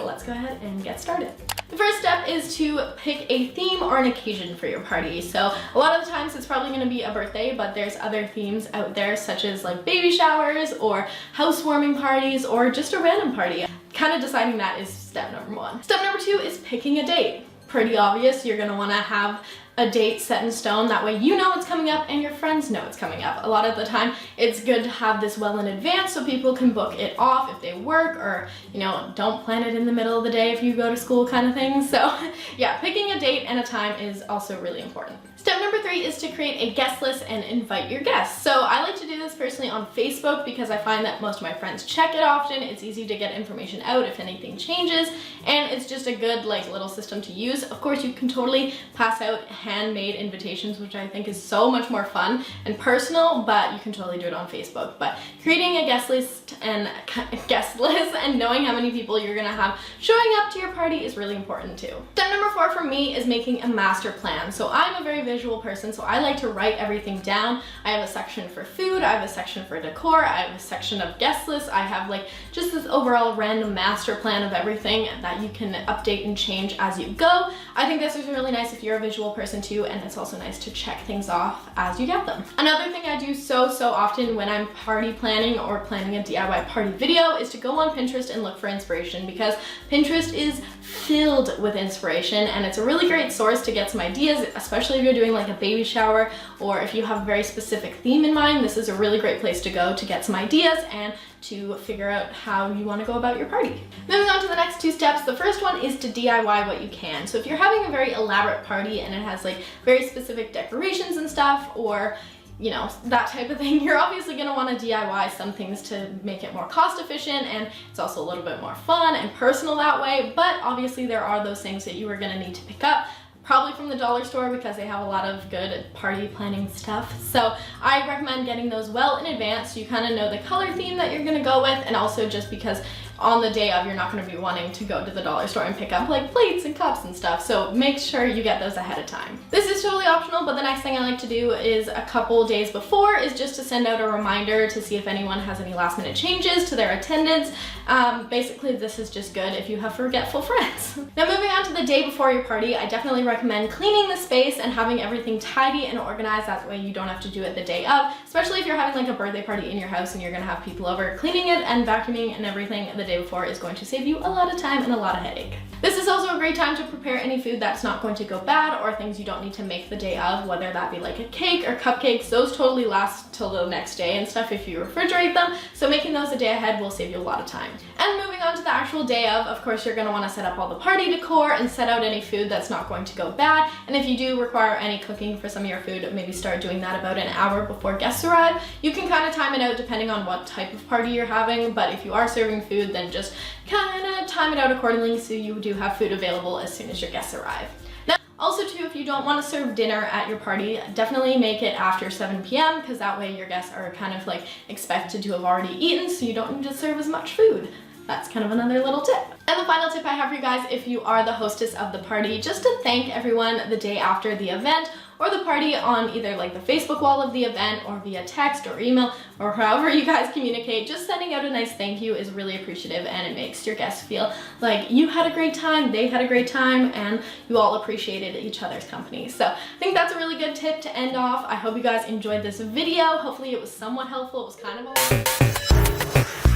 Let's go ahead and get started. The first step is to pick a theme or an occasion for your party. So a lot of the times it's probably going to be a birthday, but there's other themes out there such as like baby showers or housewarming parties or just a random party. Kind of deciding that is step number one. Step number two is picking a date. Pretty obvious, you're going to want to have a date set in stone. That way you know it's coming up and your friends know it's coming up. A lot of the time it's good to have this well in advance so people can book it off if they work, or you know, don't plan it in the middle of the day if you go to school kind of thing. So yeah, picking a date and a time is also really important. Step number three is to create a guest list and invite your guests. So I like to do this personally on Facebook because I find that most of my friends check it often. It's easy to get information out if anything changes, and it's just a good like little system to use. Of course, you can totally pass out handmade invitations, which I think is so much more fun and personal, but you can totally do it on Facebook. But creating a guest list and knowing how many people you're gonna have showing up to your party is really important too. Step number four for me is making a master plan. So I'm a very visual person, so I like to write everything down. I have a section for food, I have a section for decor, I have a section of guest lists, I have like just this overall random master plan of everything that you can update and change as you go. I think this is really nice if you're a visual person too, and it's also nice to check things off as you get them. Another thing I do so often when I'm party planning or planning a DIY party video is to go on Pinterest and look for inspiration, because Pinterest is filled with inspiration and it's a really great source to get some ideas, especially if you're doing like a baby shower or if you have a very specific theme in mind. This is a really great place to go to get some ideas and to figure out how you want to go about your party. Moving on to the next two steps, the first one is to DIY what you can. So if you're having a very elaborate party and it has like very specific decorations and stuff, or you know, that type of thing, you're obviously going to want to DIY some things to make it more cost efficient, and it's also a little bit more fun and personal that way. But obviously there are those things that you are going to need to pick up, probably from the dollar store, because they have a lot of good party planning stuff. So I recommend getting those well in advance so you kind of know the color theme that you're going to go with, and also just because on the day of you're not going to be wanting to go to the dollar store and pick up like plates and cups and stuff, so make sure you get those ahead of time. This is totally optional, but the next thing I like to do is a couple days before is just to send out a reminder to see if anyone has any last minute changes to their attendance. Basically this is just good if you have forgetful friends. Now moving on to the day before your party, I definitely recommend cleaning the space and having everything tidy and organized. That way you don't have to do it the day of, especially if you're having like a birthday party in your house and you're gonna have people over. Cleaning it and vacuuming and everything the day before is going to save you a lot of time and a lot of headache. This is also a great time to prepare any food that's not going to go bad, or things you don't need to make the day of, whether that be like a cake or cupcakes. Those totally last till the next day and stuff if you refrigerate them, so making those a day ahead will save you a lot of time. And moving on to the actual day of course you're going to want to set up all the party decor and set out any food that's not going to go bad. And if you do require any cooking for some of your food, maybe start doing that about an hour before guests arrive. You can kind of time it out depending on what type of party you're having, but if you are serving food, then just kind of time it out accordingly so you do have food available as soon as your guests arrive. Now, also too, if you don't want to serve dinner at your party, definitely make it after 7 p.m. because that way your guests are kind of like expected to have already eaten, so you don't need to serve as much food. That's kind of another little tip. And the final tip I have for you guys, if you are the hostess of the party, just to thank everyone the day after the event or the party on either like the Facebook wall of the event or via text or email or however you guys communicate. Just sending out a nice thank you is really appreciative, and it makes your guests feel like you had a great time, they had a great time, and you all appreciated each other's company. So I think that's a really good tip to end off. I hope you guys enjoyed this video. Hopefully it was somewhat helpful. It was kind of a